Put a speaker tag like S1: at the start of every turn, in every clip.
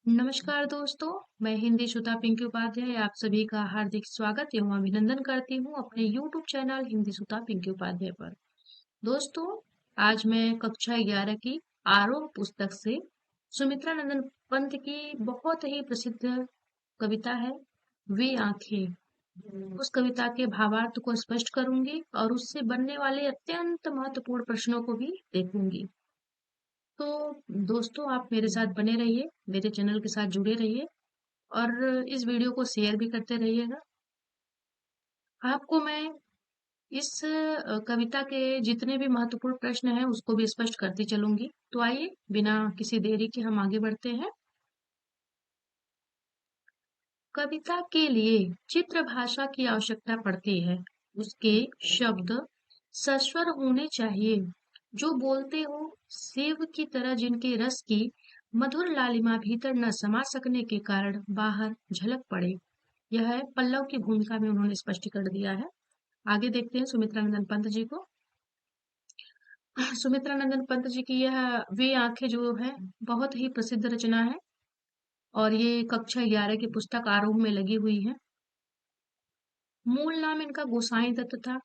S1: नमस्कार दोस्तों, मैं हिंदी सुधा पिंकी उपाध्याय आप सभी का हार्दिक स्वागत एवं अभिनंदन करती हूँ अपने YouTube चैनल हिंदी सुधा पिंकी उपाध्याय पर। दोस्तों, आज मैं कक्षा 11 की आरोह पुस्तक से सुमित्रा नंदन पंत की बहुत ही प्रसिद्ध कविता है वे आंखें। उस कविता के भावार्थ को स्पष्ट करूंगी और उससे बनने वाले अत्यंत महत्वपूर्ण प्रश्नों को भी देखूंगी। तो दोस्तों, आप मेरे साथ बने रहिए, मेरे चैनल के साथ जुड़े रहिए और इस वीडियो को शेयर भी करते रहिएगा। आपको मैं इस कविता के जितने भी महत्वपूर्ण प्रश्न हैं उसको भी स्पष्ट करती चलूंगी। तो आइए बिना किसी देरी के हम आगे बढ़ते हैं। कविता के लिए चित्र भाषा की आवश्यकता पड़ती है। उसके शब्द सस्वर होने चाहिए, जो बोलते हो सेव की तरह, जिनके रस की मधुर लालिमा भीतर न समा सकने के कारण बाहर झलक पड़े। यह है पल्लव की भूमिका में उन्होंने स्पष्टीकरण दिया है। आगे देखते हैं सुमित्रा नंदन पंत जी को। सुमित्रा नंदन पंत जी की यह वे आंखें जो है बहुत ही प्रसिद्ध रचना है और ये कक्षा 11 की पुस्तक आरोह में लगी हुई है। मूल नाम इनका गोसाई दत्त था।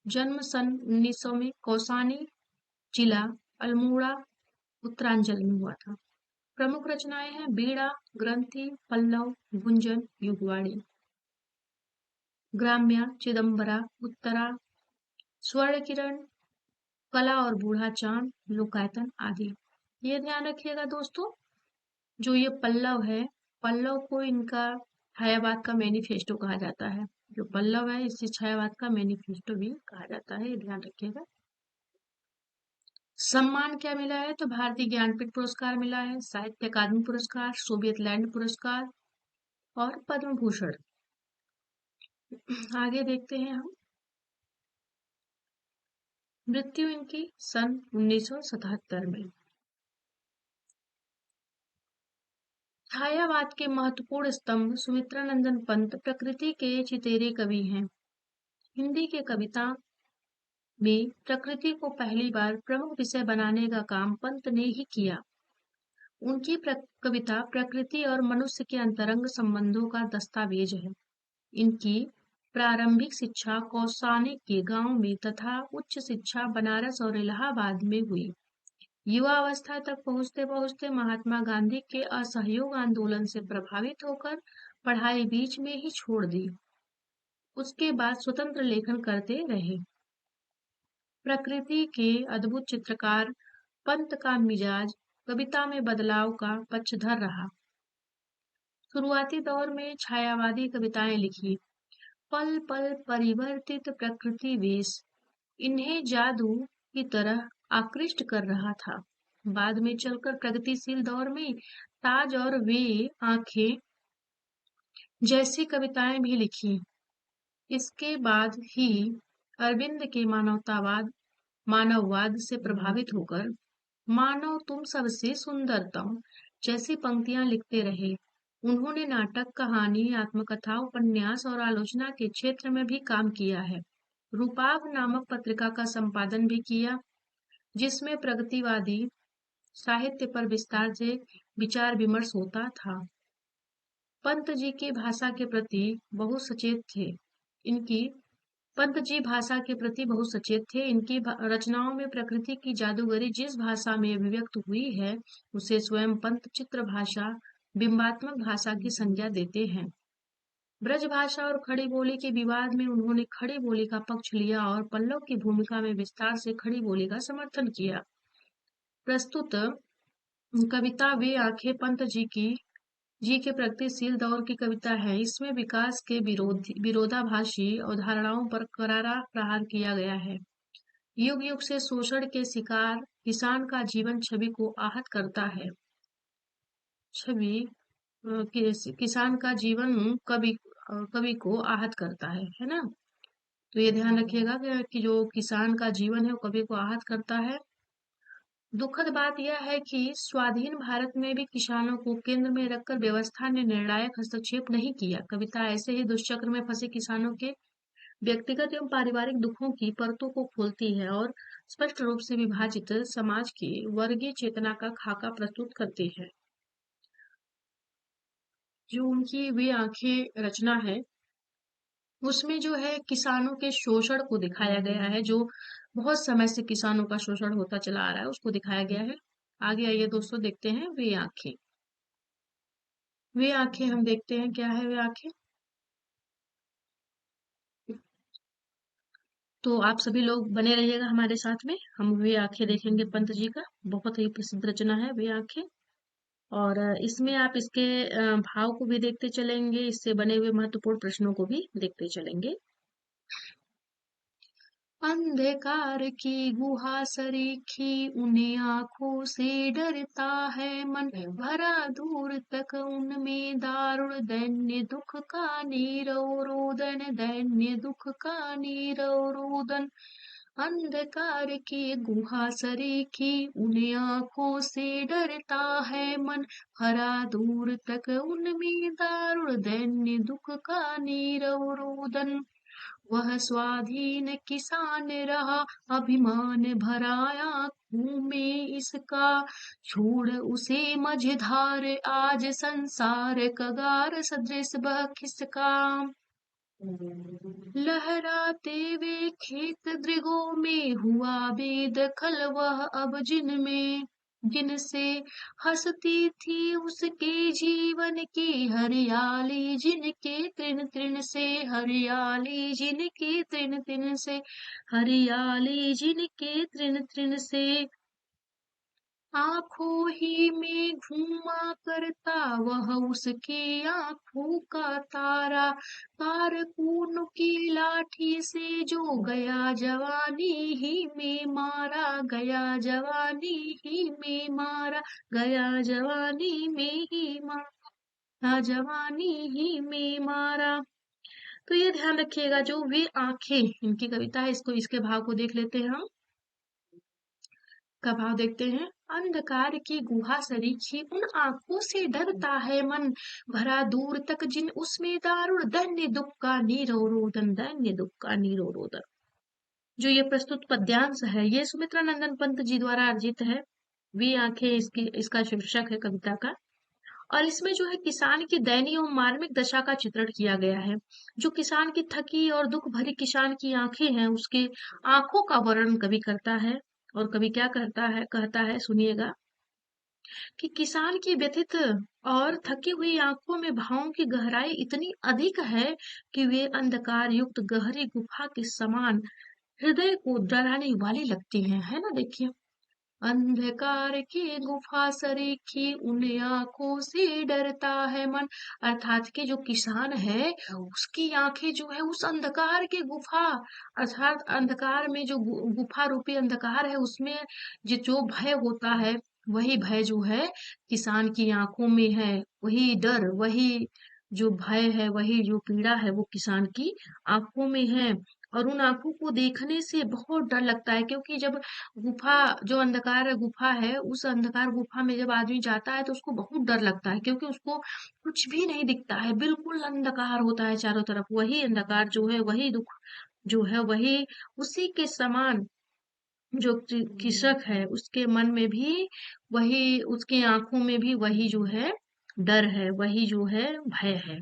S1: जन्म सन 1900 में कौसानी, जिला अल्मोड़ा, उत्तरांचल में हुआ था। प्रमुख रचनाएं हैं बीड़ा, ग्रंथि, पल्लव, गुंजन, युगवाणी, ग्राम्या, चिदंबरा, उत्तरा, स्वर्ण किरण, कला और बूढ़ा चांद, लोकायतन आदि। ये ध्यान रखिएगा दोस्तों, जो ये पल्लव है, पल्लव को इनका छायावाद का मैनिफेस्टो कहा जाता है। जो पल्लव है इसे छायावाद का मैनिफेस्टो भी कहा जाता है, ये ध्यान रखिएगा। सम्मान क्या मिला है? तो भारतीय ज्ञानपीठ पुरस्कार मिला है, साहित्य अकादमी पुरस्कार, सोवियत लैंड पुरस्कार और पद्म भूषण। आगे देखते हैं हम। मृत्यु इनकी सन 1977 में। छायावाद के महत्वपूर्ण स्तंभ सुमित्रा नंदन पंत प्रकृति के चितेरे कवि हैं। हिंदी के कविता में प्रकृति को पहली बार प्रमुख विषय बनाने का काम पंत ने ही किया। उनकी कविता प्रकृति और मनुष्य के अंतरंग संबंधों का दस्तावेज है। इनकी प्रारंभिक शिक्षा कौसानी के गांव में तथा उच्च शिक्षा बनारस और इलाहाबाद में हुई। युवा अवस्था तक पहुंचते पहुंचते महात्मा गांधी के असहयोग आंदोलन से प्रभावित होकर पढ़ाई बीच में ही छोड़ दी। उसके बाद स्वतंत्र लेखन करते रहे। प्रकृति के अद्भुत चित्रकार पंत का मिजाज कविता में बदलाव का पक्षधर रहा। शुरुआती दौर में छायावादी कविताएं लिखी। पल पल परिवर्तित प्रकृति वेश इन्हें जादू की तरह आकृष्ट कर रहा था। बाद में चलकर प्रगतिशील दौर में ताज और वे आंखें जैसी कविताएं भी लिखी। इसके बाद ही अरविंद के मानववाद से प्रभावित होकर मानव तुम सबसे सुंदरतम जैसी पंक्तियां लिखते रहे। उन्होंने नाटक, कहानी, आत्मकथा, उपन्यास और आलोचना के क्षेत्र में भी काम किया है। रूपाभ नामक पत्रिका का संपादन भी किया, जिसमें प्रगतिवादी साहित्य पर विस्तार से विचार विमर्श होता था। पंत जी की भाषा के प्रति बहुत सचेत थे। इनकी पंत जी भाषा के प्रति बहुत सचेत थे। इनकी रचनाओं में प्रकृति की जादूगरी जिस भाषा में अभिव्यक्त हुई है, उसे स्वयं पंत चित्र भाषा, बिंबात्मक भाषा की संज्ञा देते हैं। ब्रज भाषा और खड़ी बोली के विवाद में उन्होंने खड़ी बोली का पक्ष लिया और पल्लव की भूमिका में विस्तार से खड़ी बोली का समर्थन किया। प्रस्तुत कविता वे आंखें पंत जी के प्रगतिशील दौर की कविता है। इसमें विकास के विरोधाभासी अवधारणाओं पर करारा प्रहार किया गया है। युग युग से शोषण के शिकार किसान का जीवन छवि को आहत करता है। छवि किसान का जीवन कवि को आहत करता है ना। तो ये ध्यान रखिएगा कि जो किसान का जीवन है वो कवि को आहत करता है। दुखद बात यह है कि स्वाधीन भारत में भी किसानों को केंद्र में रखकर व्यवस्था ने निर्णायक हस्तक्षेप नहीं किया। कविता ऐसे ही दुष्चक्र में फंसे किसानों के व्यक्तिगत एवं पारिवारिक दुखों की परतों को खोलती है और स्पष्ट रूप से विभाजित समाज की वर्गीय चेतना का खाका प्रस्तुत करती है। जो उनकी वे आंखें रचना है, उसमें जो है किसानों के शोषण को दिखाया गया है, जो बहुत समय से किसानों का शोषण होता चला आ रहा है, उसको दिखाया गया है। आगे आइए दोस्तों, देखते हैं वे आंखें। वे आंखें हम देखते हैं क्या है वे आंखें। तो आप सभी लोग बने रहिएगा हमारे साथ में, हम वे आंखें देखेंगे पंत जी का। बहुत ही प्रसिद्ध रचना है वे आंखें। और इसमें आप इसके भाव को भी देखते चलेंगे, इससे बने हुए महत्वपूर्ण प्रश्नों को भी देखते चलेंगे। अंधकार की गुहा सरीखी उन्हें आंखों से डरता है मन, भरा दूर तक उनमें दारुण दैन्य दुख का नीरव रोदन, दैन्य दुख का नीरव रोदन। अंधकार की गुहा सरीखी उन्हें आंखों से डरता है मन, भरा दूर तक उनमें दारुण दैन्य दुख का नीरव रोदन। वह स्वाधीन किसान रहा, अभिमान भराया खून में इसका, छोड़ उसे मझधार आज संसार कगार सदृश बह खिसका। लहराते वे खेत दृगों में हुआ बेदखल वह अब जिनमें, जिनसे हंसती थी उसके जीवन की हरियाली, जिनके तृण तृण से हरियाली, जिनके तृण तृण से हरियाली, जिनके तृण तृण से। आंखों ही में घूमा करता वह उसकी आंखों का तारा, कारकून की लाठी से जो गया जवानी ही में मारा, गया जवानी ही में मारा, गया जवानी में ही मारा, जवानी ही में मारा। तो ये ध्यान रखिएगा, जो वे आंखें इनकी कविता है, इसको इसके भाव को देख लेते हैं हम। का भाव देखते हैं। अंधकार की गुहा सरीखी उन आंखों से डरता है मन, भरा दूर तक जिन उसमें दारुण दैन्य दुख का नीरव रोदन, दैन्य दुख का नीरव रोदन। जो ये प्रस्तुत पद्यांश है, ये सुमित्रा नंदन पंत जी द्वारा अर्जित है। वे आंखें इसकी इसका शीर्षक है कविता का। और इसमें जो है किसान की दयनीय और मार्मिक दशा का चित्रण किया गया है। जो किसान की थकी और दुख भरी किसान की आंखें हैं, उसके आंखों का वर्णन कवि करता है। और कवि क्या कहता है सुनिएगा, कि किसान की व्यथित और थकी हुई आंखों में भावों की गहराई इतनी अधिक है कि वे अंधकार युक्त गहरी गुफा के समान हृदय को डराने वाली लगती हैं, है ना। देखिए, अंधकार की गुफा सरीखी उन आंखों से डरता है मन, अर्थात कि जो किसान है उसकी आंखें जो है उस अंधकार की गुफा, अर्थात अंधकार में जो गुफा रूपी अंधकार है, उसमें जो भय होता है, वही भय जो है किसान की आंखों में है। वही डर, वही जो भय है, वही जो पीड़ा है, वो किसान की आंखों में है। और उन आंखों को देखने से बहुत डर लगता है, क्योंकि जब गुफा, जो अंधकार गुफा है, उस अंधकार गुफा में जब आदमी जाता है तो उसको बहुत डर लगता है, क्योंकि उसको कुछ भी नहीं दिखता है, बिल्कुल अंधकार होता है चारों तरफ। वही अंधकार जो है, वही दुख जो है, वही उसी के समान जो कृषक है उसके मन में भी वही, उसके आंखों में भी वही जो है डर है, वही जो है भय है।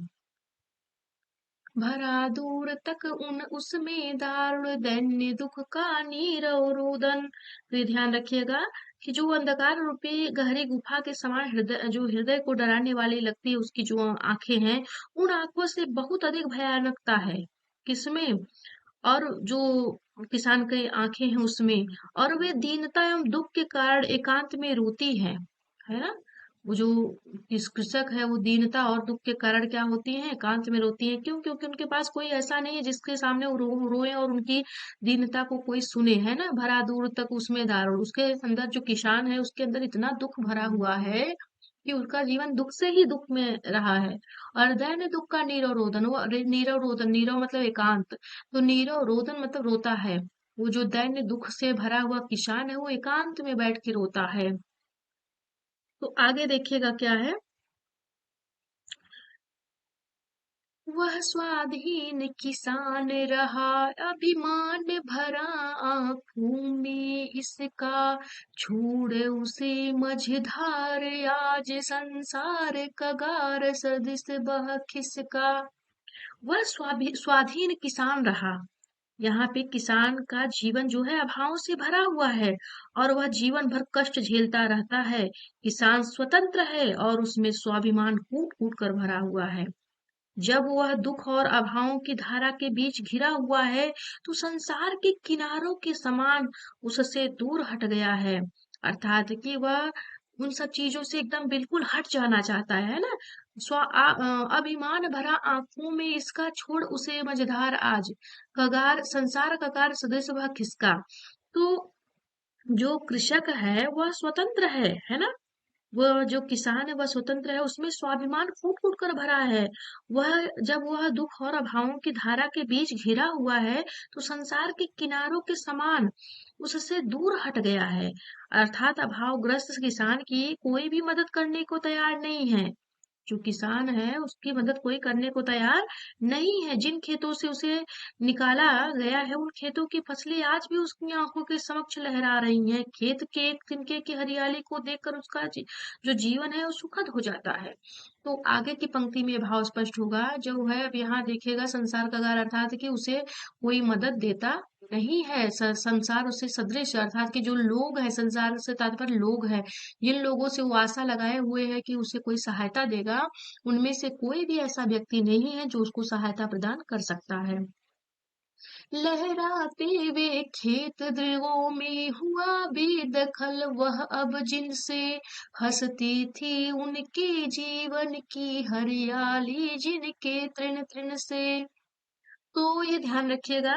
S1: भरा दूर तक उन उसमें दारुण दैन्य दुख का नीरव रोदन। तो ये ध्यान रखिएगा कि जो अंधकार रूपी गहरी गुफा के समान हृदय, जो हृदय को डराने वाली लगती है उसकी जो आंखें हैं, उन आंखों से बहुत अधिक भयानकता है किसमें, और जो किसान की आंखें हैं उसमें। और वे दीनता एवं दुख के कारण एकांत में रोती है ना। वो जो कृषक है, वो दीनता और दुख के कारण क्या होती है, एकांत में रोती है। क्यों? क्योंकि उनके पास कोई ऐसा नहीं है जिसके सामने वो रोए और उनकी दीनता को कोई सुने, है ना। भरा दूर तक उसमें दारुण, उसके अंदर जो किसान है उसके अंदर इतना दुख भरा हुआ है कि उसका जीवन दुख से ही दुख में रहा है। और दैन्य दुख का नीरव रोदन, वो नीरव रोदन, नीरव मतलब एकांत, तो नीरव रोदन मतलब रोता है। वो जो दैन्य दुख से भरा हुआ किसान है, वो एकांत में बैठ के रोता है। तो आगे देखिएगा क्या है। वह स्वाधीन किसान रहा, अभिमान भरा आंखों में इसका, छोड़ उसे मझधार, आज संसार कगार सदिस बह खिसका। वह स्वाधीन किसान रहा। यहाँ पे किसान का जीवन जो है अभावों से भरा हुआ है और वह जीवन भर कष्ट झेलता रहता है। किसान स्वतंत्र है और उसमें स्वाभिमान कूट कूट कर भरा हुआ है। जब वह दुख और अभावों की धारा के बीच घिरा हुआ है, तो संसार के किनारों के समान उससे दूर हट गया है। अर्थात कि वह उन सब चीजों से एकदम बिल्कुल हट जाना चाहता है ना। अभिमान भरा आंखों में इसका, छोड़ उसे मझधार आज, कगार संसार कगार सदृश वह खिसका। तो जो कृषक है वह स्वतंत्र है ना। वह जो किसान है वह स्वतंत्र है, उसमें स्वाभिमान फूट फूट कर भरा है। वह जब वह दुख और अभावों की धारा के बीच घिरा हुआ है, तो संसार के किनारों के समान उससे दूर हट गया है। अर्थात अभावग्रस्त किसान की कोई भी मदद करने को तैयार नहीं है। जो किसान है उसकी मदद कोई करने को तैयार नहीं है। जिन खेतों से उसे निकाला गया है, उन खेतों की फसलें आज भी उसकी आंखों के समक्ष लहरा रही हैं। खेत के एक तिनके की हरियाली को देखकर उसका जो जीवन है वो सुखद हो जाता है। तो आगे की पंक्ति में भाव स्पष्ट होगा जो है। अब यहाँ देखिएगा, संसार का गार अर्थात कि उसे कोई मदद देता नहीं है। संसार उससे सदृश अर्थात कि जो लोग हैं, संसार से तात्पर्य लोग हैं, जिन लोगों से वो आशा लगाए हुए है कि उसे कोई सहायता देगा, उनमें से कोई भी ऐसा व्यक्ति नहीं है जो उसको सहायता प्रदान कर सकता है। लहराते वे खेत दृगों में हुआ बेदखल वह, अब जिनसे हंसती थी उनके जीवन की हरियाली, जिनके तृण तृण से। तो ये ध्यान रखिएगा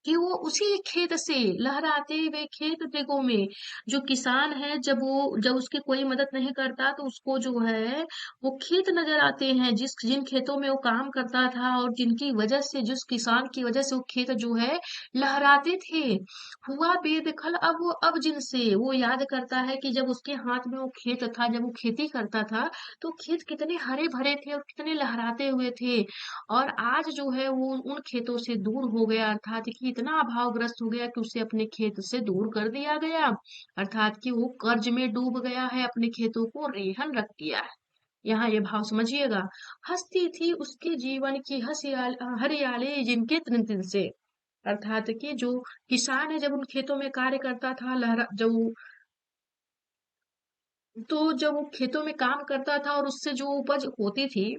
S1: कि वो उसी खेत से, लहराते हुए खेत देखो में, जो किसान है जब उसकी कोई मदद नहीं करता तो उसको जो है वो खेत नजर आते हैं, जिन खेतों में वो काम करता था और जिनकी वजह से, जिस किसान की वजह से वो खेत जो है लहराते थे। हुआ बेदखल, अब जिनसे वो याद करता है कि जब उसके हाथ में वो खेत था, जब वो खेती करता था, तो खेत कितने हरे भरे थे और कितने लहराते हुए थे। और आज जो है वो उन खेतों से दूर हो गया, अर्थात कि इतना अभावग्रस्त हो गया कि उसे अपने खेत से दूर कर दिया गया। अर्थात कि वो कर्ज में डूब गया है, अपने खेतों को रेहन रख दिया है। यहाँ ये भाव समझिएगा। हस्ती थी उसके जीवन की हरियाली, जिनके तृण तृण से। अर्थात कि जो किसान है जब उन खेतों में कार्य करता था, लहरा जब जब वो खेतों में काम करता था और उससे जो उपज होती थी,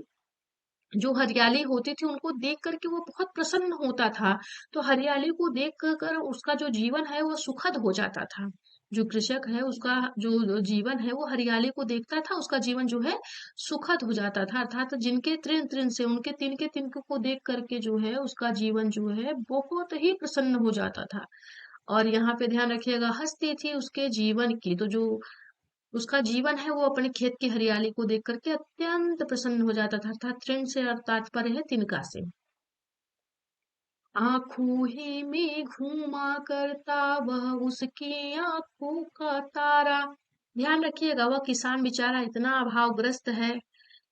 S1: जो हरियाली होती थी, उनको देख करके वो बहुत प्रसन्न होता था। तो हरियाली को देख कर उसका जो जीवन है वो सुखद हो जाता था। जो कृषक है उसका जो जीवन है वो हरियाली को देखता था, उसका जीवन जो है सुखद हो जाता था। अर्थात जिनके तृण तृण से, उनके तिनके तिनके को देख करके जो है उसका जीवन जो है बहुत ही प्रसन्न हो जाता था। और यहाँ पे ध्यान रखिएगा, हस्ती थी उसके जीवन की, तो जो उसका जीवन है वो अपने खेत की हरियाली को देख करके अत्यंत प्रसन्न हो जाता था। अर्थात तृण से तात्पर्य है तिनका से। आंखों ही में घूमा करता वह उसकी आंखों का तारा। ध्यान रखिएगा, वह किसान बेचारा इतना अभावग्रस्त है,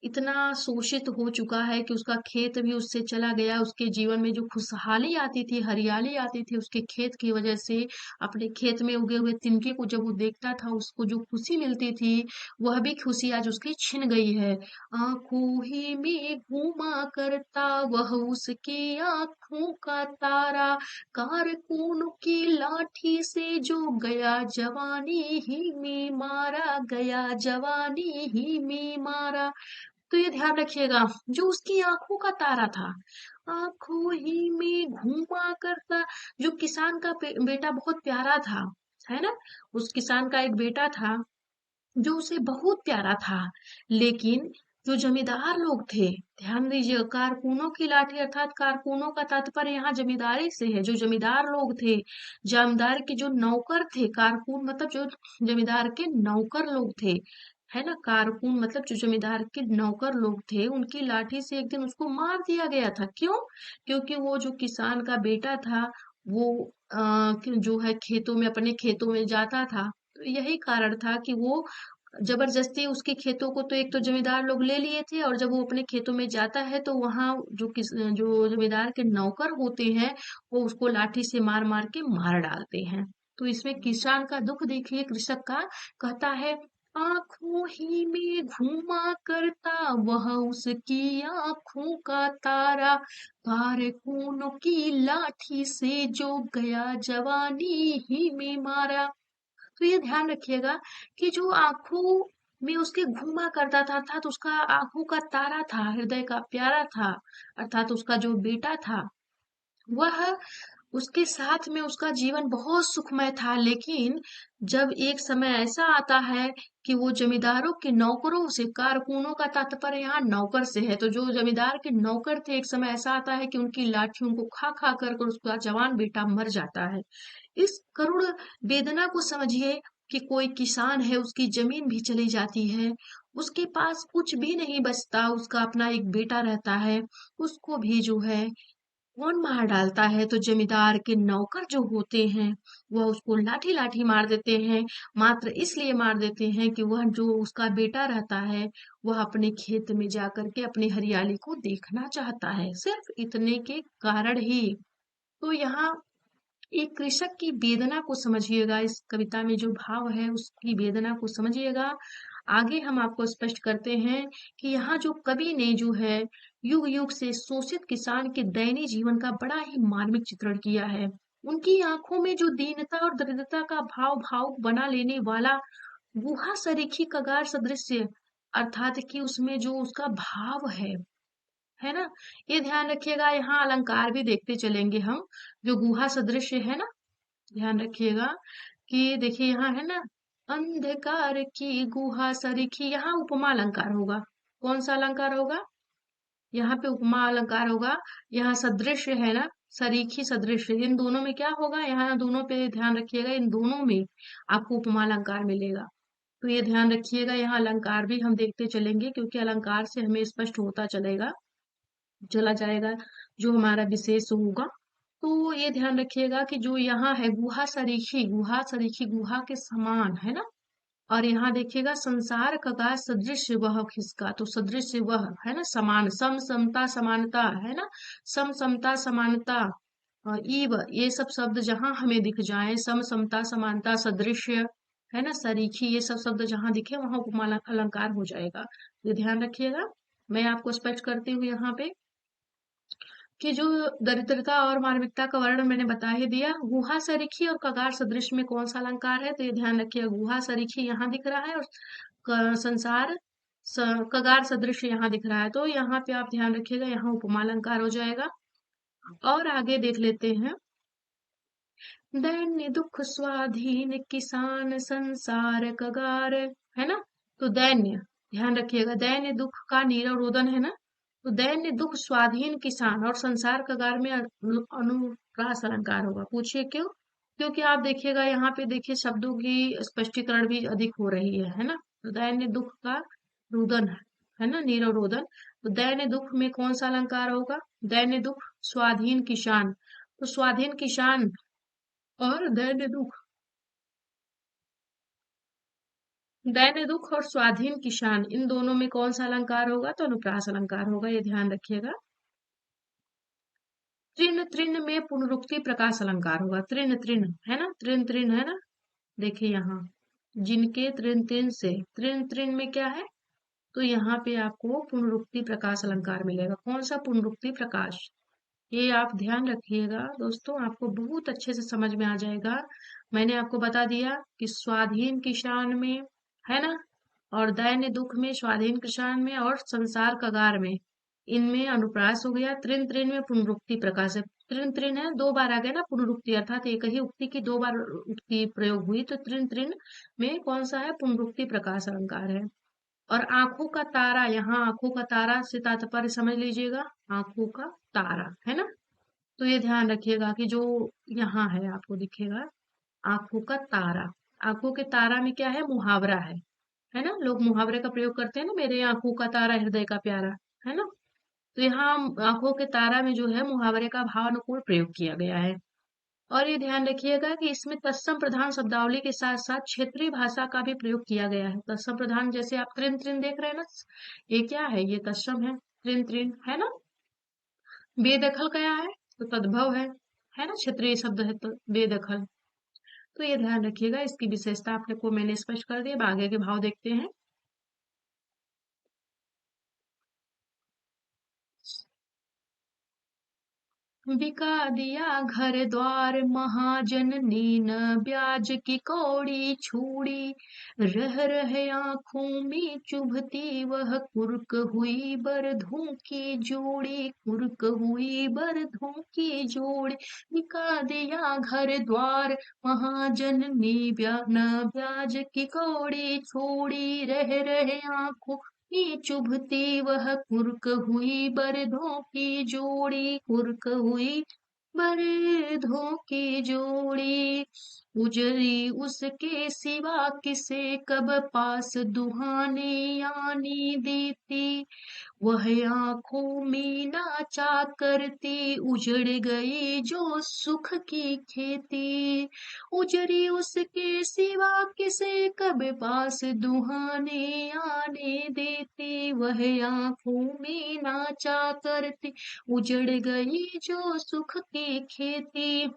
S1: इतना शोषित हो चुका है कि उसका खेत भी उससे चला गया। उसके जीवन में जो खुशहाली आती थी, हरियाली आती थी उसके खेत की वजह से, अपने खेत में उगे हुए तिनके को जब वो देखता था, उसको जो खुशी मिलती थी, वह भी खुशी आज उसकी छिन गई है। आंखों ही में घूमा करता वह उसकी आंखों का तारा, कारकून की लाठी से जो गया जवानी ही में मारा, गया जवानी ही में मारा। तो ये ध्यान रखिएगा, जो उसकी आंखों का तारा था, आंखों ही में घूमा करता। जो किसान का बेटा बहुत प्यारा था, है ना। उस किसान का एक बेटा था जो उसे बहुत प्यारा था, लेकिन जो जमींदार लोग थे, ध्यान दीजिए, कारकुनों की लाठी, अर्थात कारकुनों का तात्पर्य यहाँ जमींदारी से है। जो जमींदार लोग थे, जमींदार के जो नौकर थे, कारकुन मतलब जो जमींदार के नौकर लोग थे, है ना। कारकुन मतलब जो जमींदार के नौकर लोग थे, उनकी लाठी से एक दिन उसको मार दिया गया था। क्यों? क्योंकि वो जो किसान का बेटा था, वो जो है खेतों में, अपने खेतों में जाता था। तो यही कारण था कि वो जबरदस्ती उसके खेतों को तो एक तो जमींदार लोग ले लिए थे, और जब वो अपने खेतों में जाता है तो वहां जो जमींदार के नौकर होते हैं वो उसको लाठी से मार मार के मार डालते हैं। तो इसमें किसान का दुख देखिए, कृषक का। कहता है, आंखों ही में घूमा करता वह उसकी आंखों का तारा, तारे खूनों की लाठी से जो गया जवानी ही में मारा। तो ये ध्यान रखिएगा कि जो आंखों में उसके घूमा करता था, अर्थात उसका आंखों का तारा था, हृदय का प्यारा था, अर्थात उसका जो बेटा था, वह उसके साथ में उसका जीवन बहुत सुखमय था। लेकिन जब एक समय ऐसा आता है कि वो जमींदारों के नौकरों से, कारकुनों का तात्पर्य यहाँ नौकर से है, तो जो जमींदार के नौकर थे, एक समय ऐसा आता है कि उनकी लाठियों को खा खा कर उसका जवान बेटा मर जाता है। इस करुण वेदना को समझिए कि कोई किसान है, उसकी जमीन भी चली जाती है, उसके पास कुछ भी नहीं बचता, उसका अपना एक बेटा रहता है, उसको भी जो है कौन मार डालता है, तो जमींदार के नौकर जो होते हैं वह उसको लाठी लाठी मार देते हैं। मात्र इसलिए मार देते हैं कि वह जो उसका बेटा रहता है वह अपने खेत में जाकर के अपनी हरियाली को देखना चाहता है, सिर्फ इतने के कारण ही। तो यहाँ एक कृषक की वेदना को समझिएगा, इस कविता में जो भाव है उसकी वेदना को समझिएगा। आगे हम आपको स्पष्ट करते हैं कि यहाँ जो कवि ने जो है युग युग से शोषित किसान के दयनीय जीवन का बड़ा ही मार्मिक चित्रण किया है। उनकी आंखों में जो दीनता और दरिद्रता का भाव भाव बना लेने वाला गुहा सरीखी कगार सदृश्य, अर्थात कि उसमें जो उसका भाव है ना। ये ध्यान रखिएगा, यहाँ अलंकार भी देखते चलेंगे हम। जो गुहा सदृश है ना, ध्यान रखिएगा कि देखिए यहाँ है ना, अंधकार की गुहा सरीखी, यहाँ उपमा अलंकार होगा। कौन सा अलंकार होगा? यहाँ पे उपमा अलंकार होगा। यहाँ सदृश है ना, सरीखी सदृश, इन दोनों में क्या होगा? यहाँ दोनों पे ध्यान रखिएगा, इन दोनों में आपको उपमा अलंकार मिलेगा। तो ये ध्यान रखिएगा, यहाँ अलंकार भी हम देखते चलेंगे, क्योंकि अलंकार से हमें स्पष्ट होता चला जाएगा जो हमारा विशेष होगा। तो ये ध्यान रखिएगा कि जो यहाँ है गुहा सरीखी गुहा के समान है ना। और यहाँ देखिएगा, संसार कगा सदृश वह खिसका, तो सदृश वह है ना, समान, सम समता समानता है ना, सम समता समानता, ईव, ये सब शब्द जहां हमें दिख जाए, सम समता समानता सदृश्य है ना, सरीखी, ये सब शब्द जहां दिखे वहां उपमा अलंकार हो जाएगा। ये ध्यान रखिएगा। मैं आपको स्पष्ट करती हूँ यहाँ पे कि जो दरिद्रता और मानविकता का वर्णन मैंने बता ही दिया। गुहा सरीखी और कगार सदृश में कौन सा अलंकार है? तो ये ध्यान रखिए, गुहा सरीखी यहाँ दिख रहा है और संसार कगार सदृश यहाँ दिख रहा है। तो यहाँ पे आप ध्यान रखिएगा, यहाँ उपमा अलंकार हो जाएगा। और आगे देख लेते हैं। दैन्य दुख स्वाधीन किसान संसार कगार, है ना। तो दैन्य, ध्यान रखिएगा, दैन्य दुख का नीरव रोदन है ना। तो दैन्य दुख स्वाधीन किसान और संसार कगार में अनुप्रास अलंकार होगा। पूछिए क्यों? क्योंकि आप देखिएगा यहाँ पे, देखिए शब्दों की स्पष्टीकरण भी अधिक हो रही है ना। तो दैन्य दुख का रुदन है ना, नीरव रोदन। तो दैन्य दुख में कौन सा अलंकार होगा? दैन्य दुख स्वाधीन किसान, तो स्वाधीन किसान और दैन्य दुख, दैन्य दुख और स्वाधीन किसान, इन दोनों में कौन सा अलंकार होगा? तो अनुप्रास अलंकार होगा। ये ध्यान रखिएगा। तृण तृण में पुनरुक्ति प्रकाश अलंकार होगा। तृण तृण है ना, तृण तृण है ना। देखिए यहाँ, जिनके तृण तृण से, तृण तृण में क्या है? तो यहाँ पे आपको पुनरुक्ति प्रकाश अलंकार मिलेगा। कौन सा? पुनरुक्ति प्रकाश। ये आप ध्यान रखिएगा दोस्तों, आपको बहुत अच्छे से समझ में आ जाएगा। मैंने आपको बता दिया कि स्वाधीन किसान में है ना, और दैन्य दुख में, स्वाधीन किसान में और संसार कगार में, इनमें अनुप्रास हो गया। तृण तृण में पुनरुक्ति प्रकाश है। तृण तृण है, दो बार आ गया ना पुनरुक्ति, अर्थात एक ही उक्ति की दो बार उक्ति प्रयोग हुई, तो तृण तृण में कौन सा है? पुनरुक्ति प्रकाश अलंकार है। और आंखों का तारा, यहाँ आंखों का तारा से तात्पर्य समझ लीजिएगा, आंखों का तारा है ना। तो ये ध्यान रखिएगा कि जो यहाँ है आपको दिखेगा आंखों का तारा। आंखों के तारा में क्या है? मुहावरा है ना। लोग मुहावरे का प्रयोग करते हैं ना, मेरे आंखों का तारा हृदय का प्यारा, है ना। तो यहाँ आंखों के तारा में जो है मुहावरे का भावानुकूल प्रयोग किया गया है। और ये ध्यान रखिएगा कि इसमें तत्सम प्रधान शब्दावली के साथ साथ क्षेत्रीय भाषा का भी प्रयोग किया गया है। तत्सम प्रधान जैसे आप त्रिन त्रिन देख रहे हैं ना, ये क्या है, ये तत्सम है, त्रिन त्रिन है ना। बेदखल क्या है, तो तद्भव है ना, क्षेत्रीय शब्द है तो बेदखल। तो ये ध्यान रखिएगा, इसकी विशेषता आपने को मैंने स्पष्ट कर दी। अब आगे के भाव देखते हैं। बिका दिया घर द्वार महाजननी न, ब्याज की कौड़ी छूड़ी, रह आंखों में चुभती वह, कुर्क हुई बरधों की जोड़ी, कुर्क हुई बरधों की जोड़ी। बिका दिया घर द्वार महाजननी, न ब्याज की कौड़ी छोड़ी, रह आंखों की चुभती वह, कुर्क हुई बरधों की जोड़ी, कुर्क हुई बरधों की जोड़ी। उजरी उसके सिवा किसे कब पास, दुहाने आने देती वह, आंखों में नाचा करती, उजड़ गई जो सुख की खेती। उजड़ी उसके सिवा किसे कब पास, दुहाने आने देती वह, आंखों में नाचा करती, उजड़ गई जो सुख की खेती।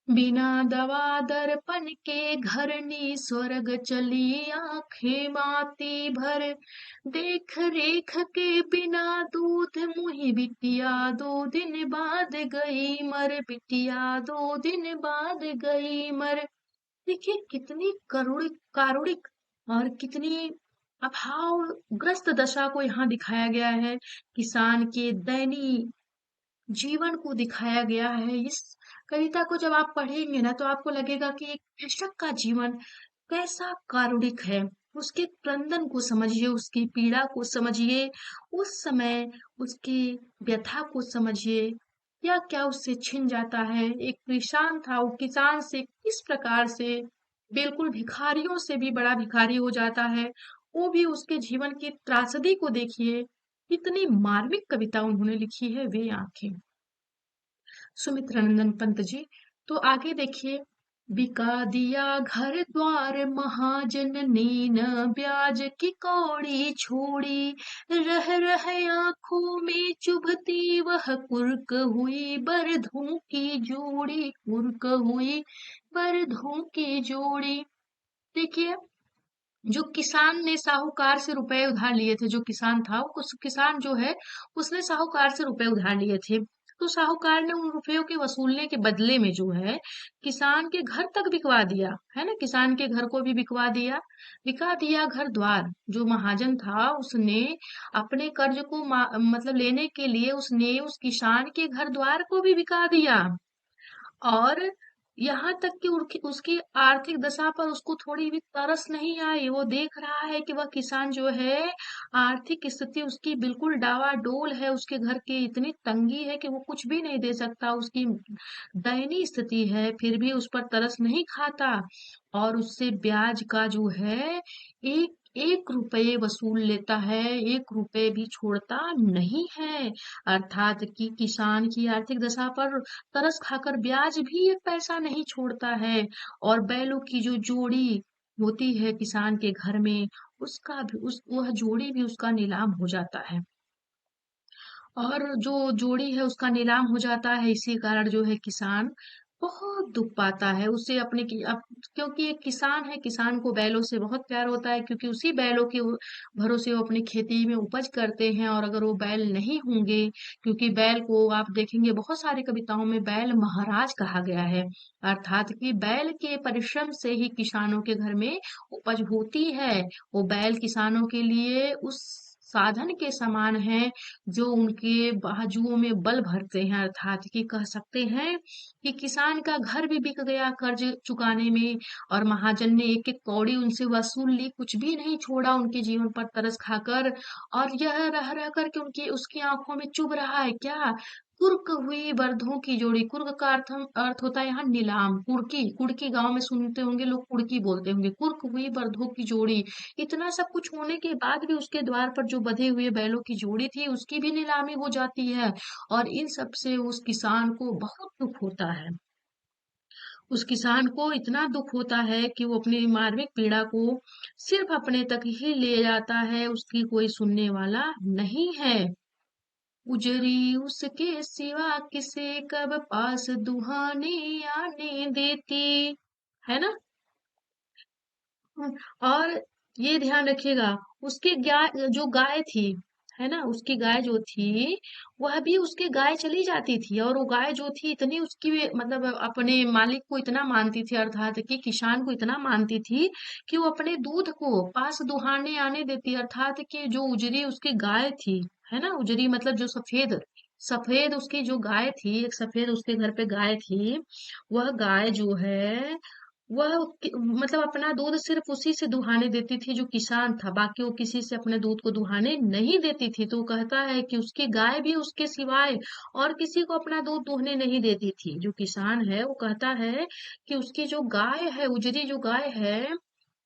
S1: बिना दवा दर्पण के घरनी, स्वर्ग चली आंखें माती भर, देख रेख के बिना दूध मुही, बिटिया 2 दिन बाद गई मर, बिटिया 2 दिन बाद गई मर। देखिए कितनी कारुणिक और कितनी अभावग्रस्त दशा को यहाँ दिखाया गया है। किसान के दयनीय जीवन को दिखाया गया है। इस कविता को जब आप पढ़ेंगे ना, तो आपको लगेगा कि एक कृषक का जीवन कैसा कारुणिक है। उसके क्रंदन को समझिए, उसकी पीड़ा को समझिए, उस समय उसकी व्यथा को समझिए, क्या क्या उससे छिन जाता है। एक किसान था, वो किसान से किस प्रकार से बिल्कुल भिखारियों से भी बड़ा भिखारी हो जाता है। वो भी उसके जीवन की त्रासदी को देखिए, कितनी मार्मिक कविता उन्होंने लिखी है, वे आंखें। सुमित्रा नंदन पंत जी। तो आगे देखिए। बिका दिया घर द्वार महाजननी, न ब्याज की कौड़ी छोड़ी, रह आंखों में चुभती वह, कुर्क हुई बरधों की जोड़ी, कुर्क हुई बरधों की जोड़ी। देखिए, जो किसान ने साहूकार से रुपए उधार लिए थे, जो किसान था, उस किसान जो है, उसने साहूकार से रुपए उधार लिए थे। तो साहूकार ने उन रुपयों के वसूलने के बदले में जो है, किसान के घर तक बिकवा दिया, है ना, किसान के घर को भी बिकवा दिया। बिका दिया घर द्वार, जो महाजन था उसने अपने कर्ज को मतलब लेने के लिए उसने उस किसान के घर द्वार को भी बिका दिया। और यहाँ तक कि उसकी आर्थिक दशा पर उसको थोड़ी भी तरस नहीं आई। वो देख रहा है कि वह किसान जो है, आर्थिक स्थिति उसकी बिल्कुल डावाडोल है, उसके घर की इतनी तंगी है कि वो कुछ भी नहीं दे सकता, उसकी दयनीय स्थिति है, फिर भी उस पर तरस नहीं खाता और उससे ब्याज का जो है एक एक रुपये वसूल लेता है, 1 रुपये भी छोड़ता नहीं है। अर्थात कि किसान की आर्थिक दशा पर तरस खाकर ब्याज भी 1 पैसा नहीं छोड़ता है। और बैलों की जो जोड़ी होती है किसान के घर में, उसका भी उस वह जोड़ी भी उसका नीलाम हो जाता है। और जो जोड़ी है उसका नीलाम हो जाता है, इसी कारण जो है किसान बहुत दुख पाता है। उसे क्योंकि एक किसान है, किसान को बैलों से बहुत प्यार होता है, क्योंकि उसी बैलों के भरोसे वो अपनी खेती में उपज करते हैं। और अगर वो बैल नहीं होंगे, क्योंकि बैल को आप देखेंगे बहुत सारी कविताओं में बैल महाराज कहा गया है, अर्थात कि बैल के परिश्रम से ही किसानों के घर में उपज होती है। वो बैल किसानों के लिए उस साधन के समान है, जो उनके बाजुओं में बल भरते हैं। अर्थात कि कह सकते हैं कि किसान का घर भी बिक गया कर्ज चुकाने में, और महाजन ने एक एक कौड़ी उनसे वसूल ली, कुछ भी नहीं छोड़ा उनके जीवन पर तरस खाकर। और यह रह रह करके उनकी उसकी आंखों में चुभ रहा है क्या, कुर्क हुई बरधों की जोड़ी। कुर्क का अर्थ होता है यहाँ नीलाम। कुर्की, कुर्की गांव में सुनते होंगे लोग, कुर्की बोलते होंगे। कुर्क हुई बरधों की जोड़ी। इतना सब कुछ होने के बाद भी उसके द्वार पर जो बंधे हुए बैलों की जोड़ी थी उसकी भी नीलामी हो जाती है। और इन सब से उस किसान को बहुत दुख होता है। उस किसान को इतना दुख होता है कि वो अपनी मानसिक पीड़ा को सिर्फ अपने तक ही ले जाता है, उसकी कोई सुनने वाला नहीं है। उजरी उसके सिवा किसे कब पास दुहाने आने देती, है ना। और ये ध्यान रखिएगा, उसकी गाय, जो गाय थी, है ना, उसकी गाय जो थी, वह भी उसकी गाय चली जाती थी। और वो गाय जो थी इतनी उसकी मतलब अपने मालिक को इतना मानती थी, अर्थात कि किसान को इतना मानती थी कि वो अपने दूध को पास दुहाने आने देती। अर्थात कि जो उजरी उसकी गाय थी, है ना, उजरी मतलब जो सफेद, सफेद उसकी जो गाय थी, एक सफेद उसके घर पे गाय थी, वह गाय जो है वह मतलब अपना दूध सिर्फ उसी से दुहाने देती थी जो किसान था, बाकी वो किसी से अपने दूध को दुहाने नहीं देती थी। तो वो कहता है कि उसकी गाय भी उसके सिवाय और किसी को अपना दूध दुहने नहीं देती थी। जो किसान है वो कहता है कि उसकी जो गाय है, उजरी जो गाय है,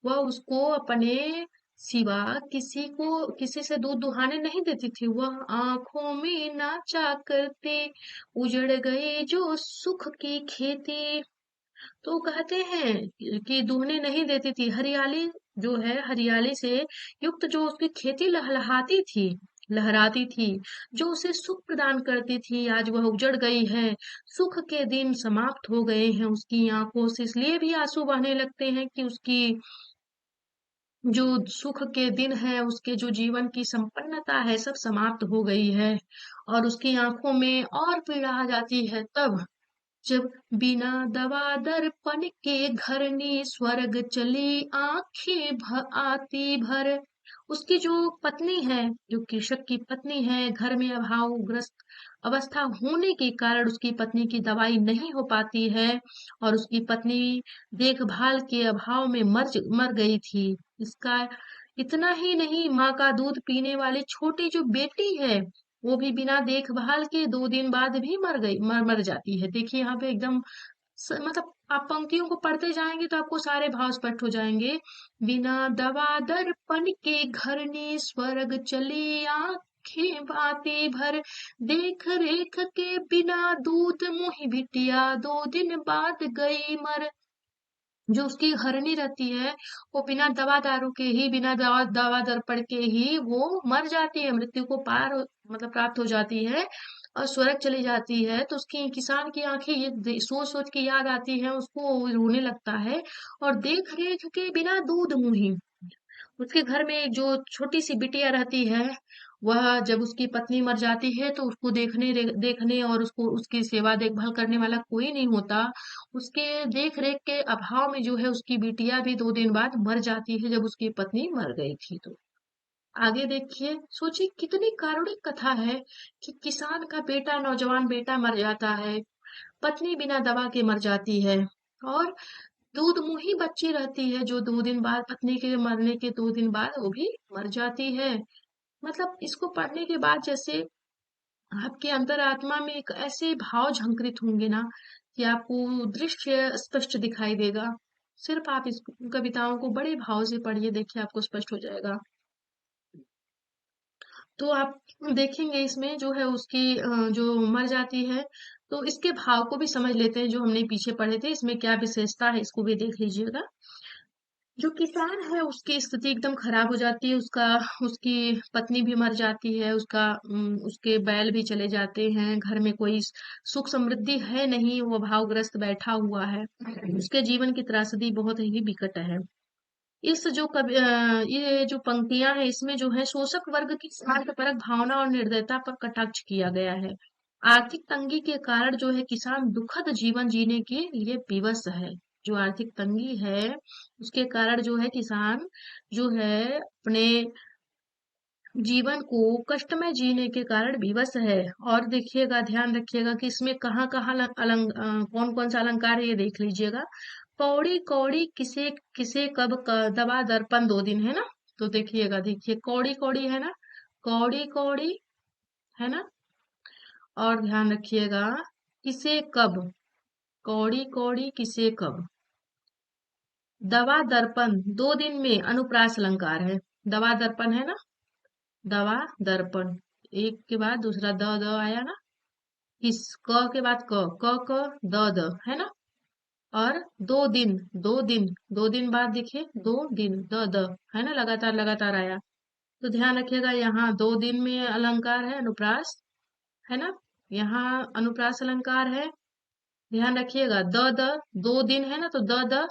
S1: वह उसको अपने सिवा किसी से दूध दुहाने नहीं देती थी। वह आंखों में नाचा करते, उजड़ गए जो सुख की खेती। तो कहते हैं कि दुहने नहीं देती थी। हरियाली जो है, हरियाली से युक्त जो उसकी खेती लहलहाती थी, लहराती थी, जो उसे सुख प्रदान करती थी, आज वह उजड़ गई है। सुख के दिन समाप्त हो गए हैं उसकी आंखों से, इसलिए भी आंसू बहने लगते हैं कि उसकी जो सुख के दिन है, उसके जो जीवन की संपन्नता है, सब समाप्त हो गई है। और उसकी आंखों में और पीड़ा आ जाती है तब, जब बिना दवा दर्पण के घरनी स्वर्ग चली आंखें आती भर। उसकी जो पत्नी है, जो कृषक की पत्नी है, घर में अभावग्रस्त अवस्था होने के कारण उसकी पत्नी की दवाई नहीं हो पाती है। और उसकी पत्नी देखभाल के अभाव में मर गई थी। इसका इतना ही नहीं, माँ का दूध पीने वाली छोटी जो बेटी है, वो भी बिना देखभाल के 2 दिन बाद भी मर जाती है। देखिए यहाँ पे एकदम मतलब आप पंक्तियों को पढ़ते जाएंगे तो आपको सारे भाव स्पष्ट हो जाएंगे। बिना दवा दर्पण के घरनी स्वर्ग चली आंखें बातें भर, देख रेख के बिना दूध मुहि बिटिया 2 दिन बाद गई मर। जो उसकी हरनी रहती है, वो बिना दवा दारू के ही, बिना दवा दर्पण के ही वो मर जाती है, मृत्यु को मतलब प्राप्त हो जाती है और स्वर्ग चली जाती है। तो उसकी किसान की आंखें ये सोच सोच के याद आती है, उसको वो रोने लगता है। और देख रेख के बिना दूध मुही, उसके घर में एक जो छोटी सी बिटिया रहती है, वह जब उसकी पत्नी मर जाती है तो उसको देखने और उसको उसकी सेवा देखभाल करने वाला कोई नहीं होता। उसके देख रेख के अभाव में जो है उसकी बिटिया भी 2 दिन बाद मर जाती है, जब उसकी पत्नी मर गई थी। तो आगे देखिए, सोचिए कितनी कारुणिक कथा है कि किसान का बेटा, नौजवान बेटा मर जाता है, पत्नी बिना दवा के मर जाती है, और दूध मुही बच्ची रहती है जो 2 दिन बाद, पत्नी के मरने के 2 दिन बाद वो भी मर जाती है। मतलब इसको पढ़ने के बाद जैसे आपके अंतरात्मा में एक ऐसे भाव झंकृत होंगे ना कि आपको दृश्य स्पष्ट दिखाई देगा। सिर्फ आप इस कविताओं को बड़े भाव से पढ़िए, देखिए आपको स्पष्ट हो जाएगा। तो आप देखेंगे इसमें जो है उसकी जो मर जाती है, तो इसके भाव को भी समझ लेते हैं जो हमने पीछे पढ़े थे, इसमें क्या विशेषता है इसको भी देख लीजिएगा। जो किसान है उसकी स्थिति एकदम खराब हो जाती है, उसका उसकी पत्नी भी मर जाती है, उसके बैल भी चले जाते हैं, घर में कोई सुख समृद्धि है नहीं, वो अभावग्रस्त बैठा हुआ है। उसके जीवन की त्रासदी बहुत ही विकट है। ये जो पंक्तियां हैं इसमें जो है शोषक वर्ग की स्वार्थपरक भावना और निर्दयता पर कटाक्ष किया गया है। आर्थिक तंगी के कारण जो है किसान दुखद जीवन जीने के लिए विवश है। जो आर्थिक तंगी है उसके कारण जो है किसान जो है अपने जीवन को कष्टमय जीने के कारण विवश है। और देखिएगा, ध्यान रखिएगा कि इसमें कहाँ कहाँ कौन कौन सा अलंकार है ये देख लीजिएगा। कौड़ी कौड़ी किसे किसे कब दवा दर्पण 2 दिन, है ना। तो देखिएगा, देखिए कौड़ी कौड़ी है ना, कौड़ी कौड़ी, है ना। और ध्यान रखिएगा, किसे कब, कौड़ी कौड़ी किसे कब। दवा दर्पण 2 दिन में अनुप्रास अलंकार है। दवा दर्पण है ना, दवा दर्पण, एक के बाद दूसरा द आया ना, किस, क के बाद क द है ना। और 2 दिन, 2 दिन, 2 दिन बाद देखिए, 2 दिन द है ना, लगातार लगातार आया। तो ध्यान रखिएगा, यहाँ 2 दिन में अलंकार है अनुप्रास, है ना। यहाँ अनुप्रास अलंकार है। ध्यान रखिएगा, द 2 दिन है ना, तो द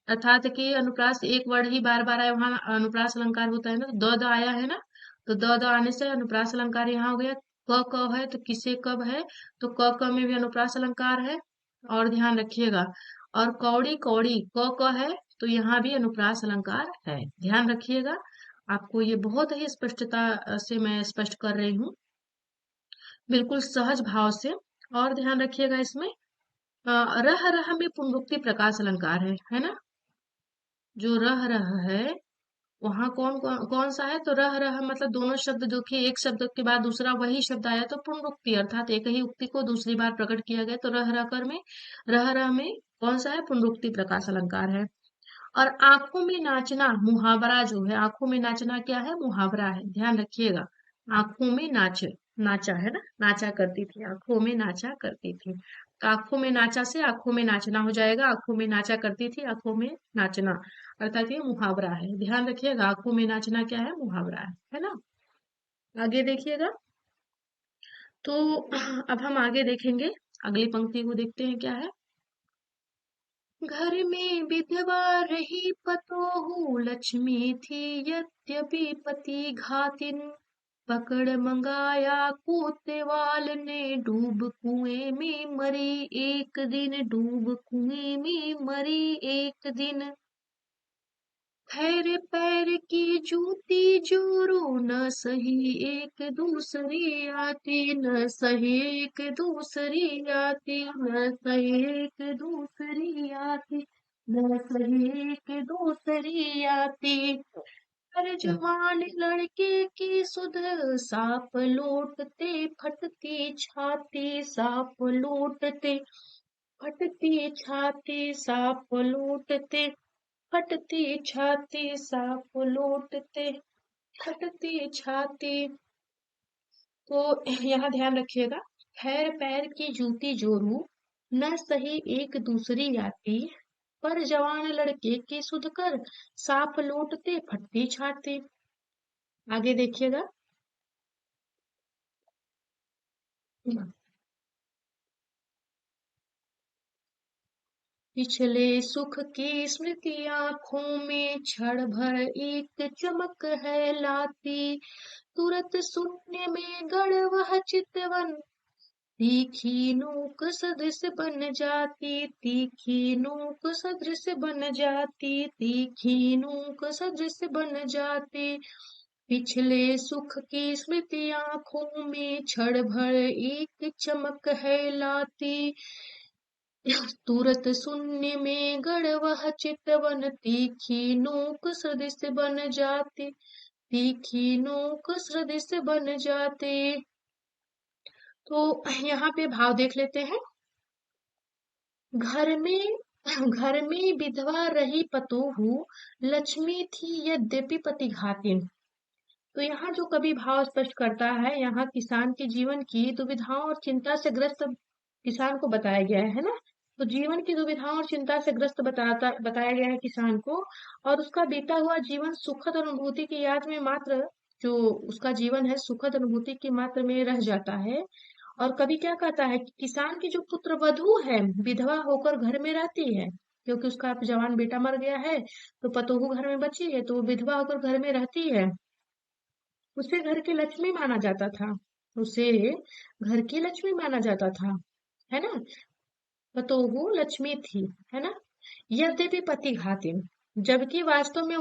S1: अर्थात कि अनुप्रास एक वर्ड ही बार बार आया, वहां अनुप्रास अलंकार होता है ना, तो द आया है ना। तो द आने से अनुप्रास अलंकार यहाँ हो गया। क है तो किसे कब है, तो क में भी अनुप्रास अलंकार है। और ध्यान रखिएगा, और कौड़ी कौड़ी क है, तो यहाँ भी अनुप्रास अलंकार है। ध्यान रखिएगा, आपको ये बहुत ही स्पष्टता से मैं स्पष्ट कर रही हूँ, बिल्कुल सहज भाव से। और ध्यान रखिएगा, इसमें रह रह में पुनरुक्ति प्रकाश अलंकार है ना। जो रह है, वहां कौन सा है, तो रह मतलब दोनों शब्द जो कि एक शब्द के बाद दूसरा वही शब्द आया, तो पुनरुक्ति अर्थात एक ही उक्ति को दूसरी बार प्रकट किया गया, तो रह रह में कौन सा है, पुनरुक्ति प्रकाश अलंकार है। और आंखों में नाचना मुहावरा जो है, आंखों में नाचना क्या है, मुहावरा है। ध्यान रखिएगा, आंखों में नाचा है ना, नाचा करती थी, आंखों में नाचा करती थी। तो आंखों में नाचा से आंखों में नाचना हो जाएगा, आंखों में नाचा करती थी, आंखों में नाचना, अर्थात ये मुहावरा है। ध्यान रखिएगा, आंखों में नाचना क्या है, मुहावरा है ना। आगे देखिएगा, तो अब हम आगे देखेंगे, अगली पंक्ति को देखते हैं क्या है। घर में विधवा रही पतोहू, लक्ष्मी थी यद्यपि पति घातिन। पकड़ मंगाया कोतवाल ने, डूब कुएं में मरी एक दिन, डूब कुएं में मरी एक दिन। खैर पैर की जूती जोरू, न सही एक दूसरी आती, न सही एक दूसरी आती, न सही एक दूसरी आती, न सही एक दूसरी आती। हर जवान लड़के की सुध, साप लौटते फटती छाती, साप लौटते फटती छाती, साप लौटते फटती छाती, साप लौटते फटती छाती। तो यहाँ ध्यान रखिएगा, खैर पैर की जूती जोरू, न सही एक दूसरी आती, पर जवान लड़के की सुध कर, साप लौटते फटती छाती। आगे देखिएगा, पिछले सुख की स्मृति आंखों में क्षण भर एक चमक है लाती, तुरत शून्य में गड़ वह चितवन, तीखी नोक सदृश बन जाती, तीखी नोक सदृश बन जाती, तीखी नोक सदृश बन जाती। पिछले सुख की स्मृति आंखों में क्षण भर एक चमक है लाती, तुरत शून्य में गड़ वह चितवन, तीखी नोक सदृश बन जाती, तीखी नोक सदृश बन जाती। तो यहाँ पे भाव देख लेते हैं। घर में घर में विधवा रही पतोहू, लक्ष्मी थी यद्यपि पति घातिन। तो यहाँ जो कवि भाव स्पष्ट करता है, यहाँ किसान के जीवन की दुविधाओं और चिंता से ग्रस्त किसान को बताया गया है ना। तो जीवन की दुविधाओं और चिंता से ग्रस्त बताया गया है किसान को, और उसका बीता हुआ जीवन सुखद अनुभूति की याद में मात्र, जो उसका जीवन है सुखद अनुभूति की मात्र में रह जाता है। और कवि क्या कहता है कि किसान की जो पुत्र वधू है, विधवा होकर घर में रहती है, क्योंकि उसका जवान बेटा मर गया है, तो पतोहू घर में बची है, तो वो विधवा होकर घर में रहती है। उसे घर की लक्ष्मी माना जाता था, उसे घर की लक्ष्मी माना जाता था, है ना। पतोहू लक्ष्मी थी, है ना। यद्यपि पति घातिन, जबकि वास्तव में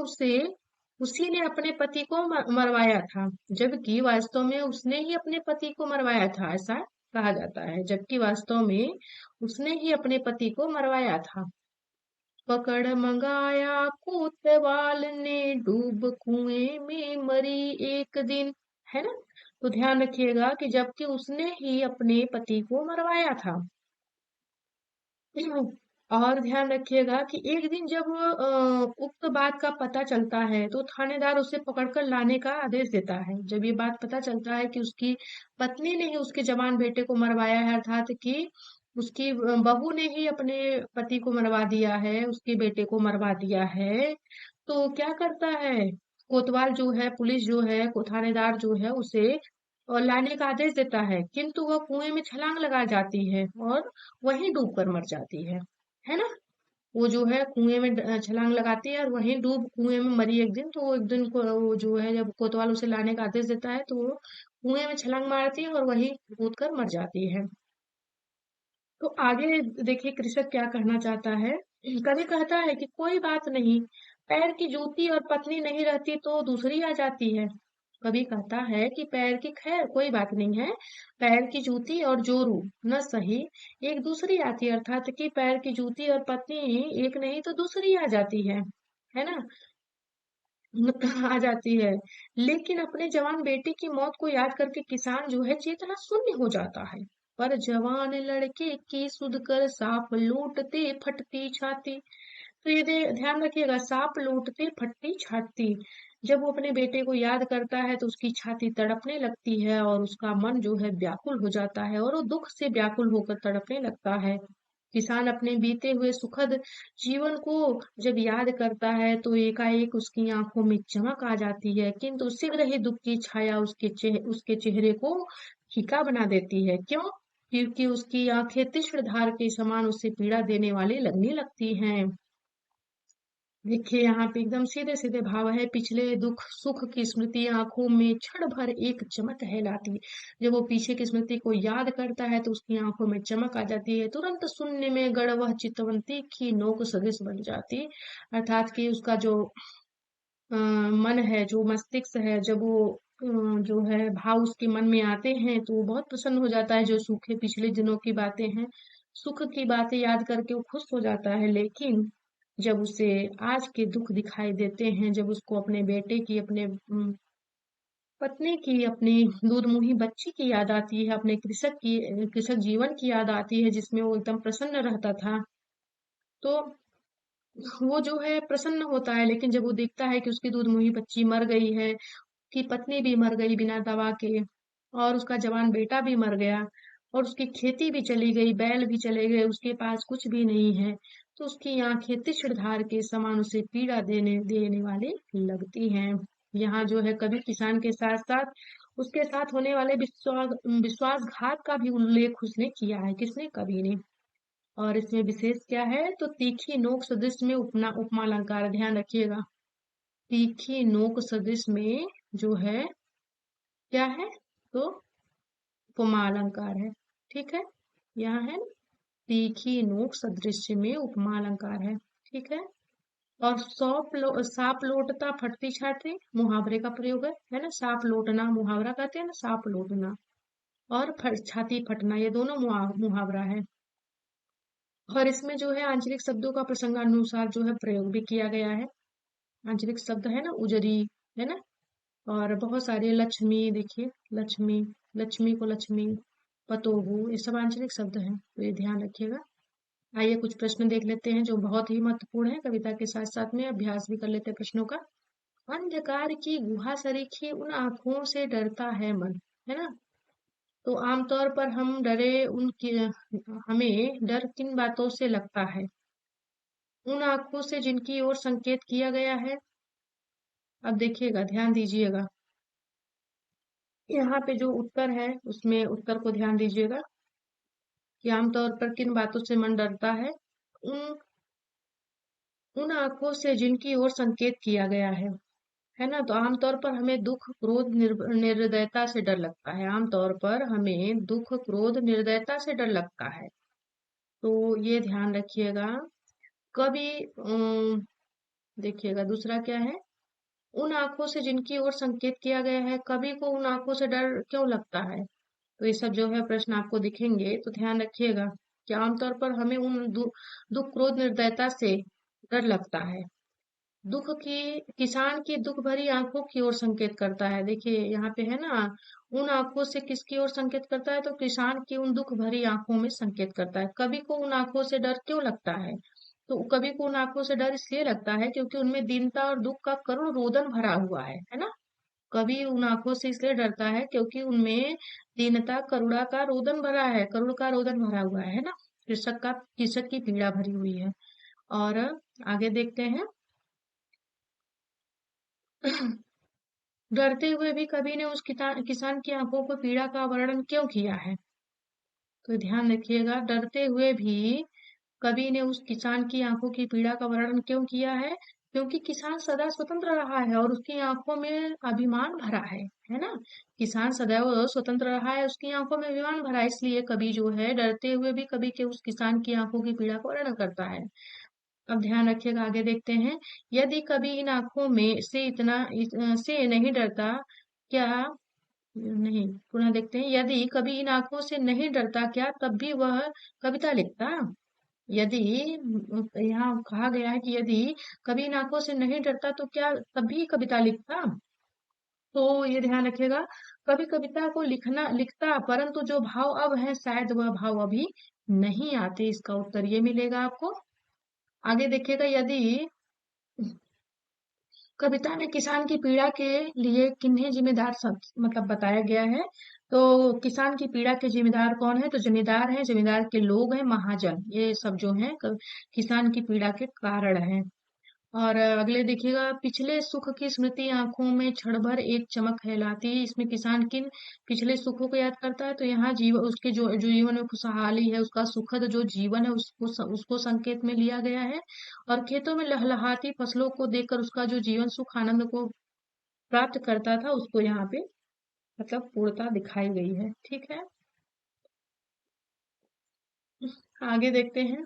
S1: उसी ने अपने पति को मरवाया था, जबकि वास्तव में उसने ही अपने पति को मरवाया था, ऐसा कहा जाता है, जबकि वास्तव में उसने ही अपने पति को मरवाया था। पकड़ मंगाया कोतवाल ने, डूब कुएं में मरी एक दिन, है ना। तो ध्यान रखिएगा कि जबकि उसने ही अपने पति को मरवाया था। और ध्यान रखिएगा कि एक दिन जब उक्त बात का पता चलता है तो थानेदार उसे पकड़कर लाने का आदेश देता है। जब ये बात पता चलता है कि उसकी पत्नी ने ही उसके जवान बेटे को मरवाया है, अर्थात कि उसकी बहू ने ही अपने पति को मरवा दिया है, उसके बेटे को मरवा दिया है, तो क्या करता है कोतवाल जो है, पुलिस जो है, थानेदार जो है उसे लाने का आदेश देता है, किंतु वह कुएं में छलांग लगा जाती है और वहीं डूब कर मर जाती है ना। वो जो है कुएं में छलांग लगाती है और वहीं डूब कुएं में मरी एक दिन। तो वो एक दिन को वो जो है जब कोतवाल उसे लाने का आदेश देता है तो वो कुएं में छलांग मारती है और वहीं कूद कर मर जाती है। तो आगे देखिए कृषक क्या कहना चाहता है। कवि कहता है कि कोई बात नहीं, पैर की जूती और पत्नी नहीं रहती तो दूसरी आ जाती है। कवि कहता है कि पैर की खैर कोई बात नहीं है, पैर की जूती और जोरू न सही, एक दूसरी आती है, अर्थात कि पैर की जूती और पत्नी एक नहीं तो दूसरी आ जाती है ना। आ जाती है। लेकिन अपने जवान बेटे की मौत को याद करके किसान जो है चेतना शून्य हो जाता है। पर जवान लड़के की सुध कर सांप लूटते फटती छाती। तो ये ध्यान रखिएगा, सांप लूटते फटती छाती। जब वो अपने बेटे को याद करता है तो उसकी छाती तड़पने लगती है और उसका मन जो है व्याकुल हो जाता है और वो दुख से व्याकुल होकर तड़पने लगता है। किसान अपने बीते हुए सुखद जीवन को जब याद करता है तो एकाएक उसकी आंखों में चमक आ जाती है, किंतु शीघ्र ही दुख की छाया उसके चेहरे को फीका बना देती है। क्यों? क्योंकि उसकी आंखें तीक्ष्ण धार के समान उसे पीड़ा देने वाली लगने लगती हैं। देखिए यहाँ पे एकदम सीधे सीधे भाव है, पिछले दुख सुख की स्मृति आंखों में क्षण भर एक चमक कहलाती है। जब वो पीछे की स्मृति को याद करता है तो उसकी आंखों में चमक आ जाती है, तुरंत शून्य में गड़ वह चितवंती की नोक सदृश बन जाती। अर्थात कि उसका जो मन है, जो मस्तिष्क है, जब वो जो है भाव उसके मन में आते हैं तो वो बहुत प्रसन्न हो जाता है। जो सूखे पिछले दिनों की बातें हैं, सुख की बातें याद करके वो खुश हो जाता है। लेकिन जब उसे आज के दुख दिखाई देते हैं, जब उसको अपने बेटे की, अपने पत्नी की, अपनी दूधमुही बच्ची की याद आती है, अपने कृषक जीवन की याद आती है जिसमें वो एकदम प्रसन्न रहता था, तो वो जो है प्रसन्न होता है। लेकिन जब वो देखता है कि उसकी दूधमुही बच्ची मर गई है, कि पत्नी भी मर गई बिना दवा के, और उसका जवान बेटा भी मर गया, और उसकी खेती भी चली गई, बैल भी चले गए, उसके पास कुछ भी नहीं है, तो उसकी आंखें तीक्ष्ण धार के समान उसे पीड़ा देने देने वाली लगती हैं। यहाँ जो है कवि किसान के साथ साथ उसके साथ होने वाले विश्वासघात का भी उल्लेख उसने किया है। किसने? कवि ने। और इसमें विशेष क्या है तो तीखी नोक सदृश में उपमा उपमा अलंकार। ध्यान रखिएगा, तीखी नोक सदृश में जो है क्या है तो उपमा अलंकार है। ठीक है, यहाँ है ना, तीखी नोक सदृश में उपमा अलंकार है। ठीक है। और सांप लोटता फटती छाती मुहावरे का प्रयोग है ना। सांप लोटना मुहावरा कहते हैं ना, सांप लोटना, और छाती फटना ये दोनों मुहावरा है। और इसमें जो है आंचलिक शब्दों का प्रसंगानुसार जो है प्रयोग भी किया गया है। आंचलिक शब्द है ना, उजरी, है ना, और बहुत सारे लक्ष्मी, देखिए लक्ष्मी, लक्ष्मी को लक्ष्मी, पतोहू, ये सब आंचलिक शब्द हैं, तो ये ध्यान रखिएगा। आइए कुछ प्रश्न देख लेते हैं जो बहुत ही महत्वपूर्ण है, कविता के साथ साथ में अभ्यास भी कर लेते हैं प्रश्नों का। अंधकार की गुहा सरीखी उन आंखों से डरता है मन, है ना। तो आमतौर पर हम डरे उनकी हमें डर किन बातों से लगता है? उन आंखों से जिनकी ओर संकेत किया गया है। अब देखिएगा, ध्यान दीजिएगा, यहाँ पे जो उत्तर है उसमें उत्तर को ध्यान दीजिएगा कि आमतौर पर किन बातों से मन डरता है। उन उन आंखों से जिनकी ओर संकेत किया गया है ना। तो आमतौर पर हमें दुख क्रोध निर्दयता से डर लगता है। आमतौर पर हमें दुख क्रोध निर्दयता से डर लगता है, तो ये ध्यान रखिएगा। कभी देखिएगा दूसरा क्या है, उन आंखों से जिनकी ओर संकेत किया गया है, कवि को उन आंखों से डर क्यों लगता है? तो ये सब जो है प्रश्न आपको दिखेंगे, तो ध्यान रखिएगा कि आमतौर पर हमें उन दुख क्रोध निर्दयता से डर लगता है। किसान की दुख भरी आंखों की ओर संकेत करता है। देखिए यहाँ पे है ना, उन आंखों से किसकी ओर संकेत करता है, तो किसान की उन दुख भरी आंखों में संकेत करता है। कवि को उन आंखों से डर क्यों लगता है, तो कवि को उन आंखों से डर इसलिए लगता है क्योंकि उनमें दीनता और दुख का करुण रोदन भरा हुआ है ना। कवि उन आंखों से इसलिए डरता है क्योंकि उनमें दीनता करुणा का रोदन भरा है, करुण का रोदन भरा हुआ है ना। कृषक की पीड़ा भरी हुई है। और आगे देखते हैं। डरते हुए भी कवि ने उस किसान की आंखों को पीड़ा का वर्णन क्यों किया है, तो ध्यान रखिएगा। डरते हुए भी कवि ने उस किसान की आंखों की पीड़ा का वर्णन क्यों किया है, क्योंकि किसान सदा स्वतंत्र रहा है और उसकी आंखों में अभिमान भरा है ना। किसान सदैव स्वतंत्र रहा है, उसकी आंखों में अभिमान भरा है, इसलिए कवि जो है डरते हुए भी कवि के उस किसान की आंखों की पीड़ा का वर्णन करता है। अब ध्यान रखिएगा, आगे देखते हैं। यदि कभी इन आंखों में से से नहीं डरता, क्या नहीं, पुनः देखते हैं। यदि कभी इन आंखों से नहीं डरता, क्या तब भी वह कविता लिखता। यदि यहाँ कहा गया है कि यदि कभी इन आंखों से नहीं डरता तो क्या तब भी कविता लिखता। तो ये ध्यान रखिएगा, कभी कविता को लिखता, परंतु जो भाव अब है शायद वह भाव अभी नहीं आते। इसका उत्तर ये मिलेगा आपको। आगे देखिएगा, यदि कविता में किसान की पीड़ा के लिए किन्हें जिम्मेदार सब मतलब बताया गया है, तो किसान की पीड़ा के जिम्मेदार कौन है, तो जमींदार है, जमींदार के लोग हैं, महाजन, ये सब जो हैं किसान की पीड़ा के कारण हैं। और अगले देखिएगा, पिछले सुख की स्मृति आंखों में क्षण भर एक चमक फैलाती है। इसमें किसान किन पिछले सुखों को याद करता है, तो यहाँ उसके जो जीवन में खुशहाली है, उसका सुखद जो जीवन है उसको संकेत में लिया गया है। और खेतों में लहलहाती फसलों को देखकर उसका जो जीवन सुख आनंद को प्राप्त करता था, उसको यहाँ पे मतलब पूर्णता दिखाई गई है। ठीक है, आगे देखते हैं।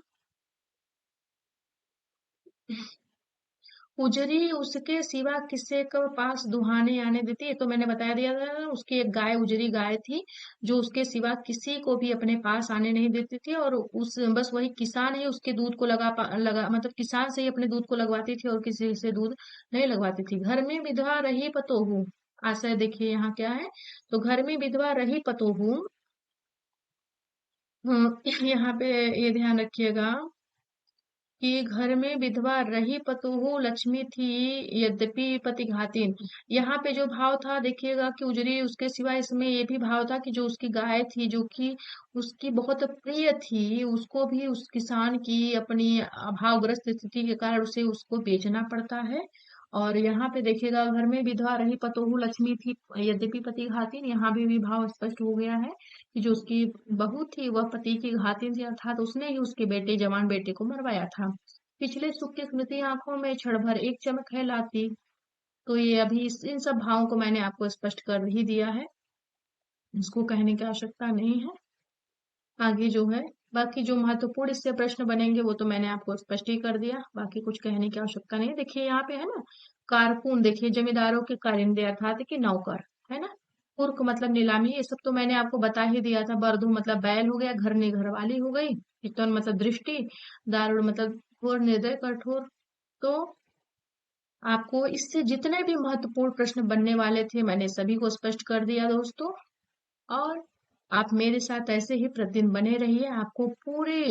S1: उजरी उसके सिवा किसे को पास दुहाने आने देती है, तो मैंने बता दिया था ना, उसकी एक गाय, उजरी गाय थी, जो उसके सिवा किसी को भी अपने पास आने नहीं देती थी। और उस बस वही किसान ही उसके दूध को लगा मतलब किसान से ही अपने दूध को लगवाती थी और किसी से दूध नहीं लगवाती थी। घर में विधवा रही पतोहू, आशय देखिए यहाँ क्या है, तो घर में विधवा रही पतोहू। यहाँ पे ये ध्यान रखिएगा कि घर में विधवा रही पतोहू लक्ष्मी थी, यद्यपि पति घातिन। यहाँ पे जो भाव था देखिएगा कि उजरी उसके सिवा, इसमें ये भी भाव था कि जो उसकी गाय थी, जो कि उसकी बहुत प्रिय थी, उसको भी उस किसान की अपनी अभावग्रस्त स्थिति के कारण उसे उसको बेचना पड़ता है। और यहाँ पे देखिएगा, घर में विधवा रही पतोहू लक्ष्मी थी, यद्यपि पति घातिन, यहाँ भी भाव स्पष्ट हो गया है कि जो उसकी बहू थी वह पति की घातिन थी, अर्थात उसने ही उसके बेटे, जवान बेटे को मरवाया था। पिछले सुख की स्मृति आंखों में क्षण भर एक चमक है लाती। तो ये अभी इन सब भावों को मैंने आपको स्पष्ट कर ही दिया है, इसको कहने की आवश्यकता नहीं है। आगे जो है, बाकी जो महत्वपूर्ण इससे प्रश्न बनेंगे वो तो मैंने आपको स्पष्ट ही कर दिया, बाकी कुछ कहने की आवश्यकता नहीं है। देखिए यहाँ पे है ना, कारकुन, देखिए जमींदारों के कारिंदे अर्थात कि नौकर, है ना। कुर्क मतलब नीलामी, ये सब तो मैंने आपको बता ही दिया था। बरधु मतलब बैल हो गया, घरनी घरवाली हो गई, चितवन मतलब दृष्टि, दारुण मतलब घोर, निर्दय कठोर। तो आपको इससे जितने भी महत्वपूर्ण प्रश्न बनने वाले थे मैंने सभी को स्पष्ट कर दिया दोस्तों। और आप मेरे साथ ऐसे ही प्रतिदिन बने रहिए। आपको पूरे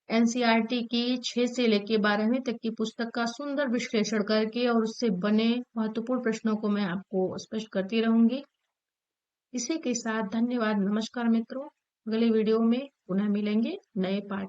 S1: एनसीईआरटी की 6 से लेके 12वीं तक की पुस्तक का सुंदर विश्लेषण करके और उससे बने महत्वपूर्ण प्रश्नों को मैं आपको स्पष्ट करती रहूंगी। इसी के साथ धन्यवाद, नमस्कार मित्रों। अगले वीडियो में पुनः मिलेंगे नए पाठ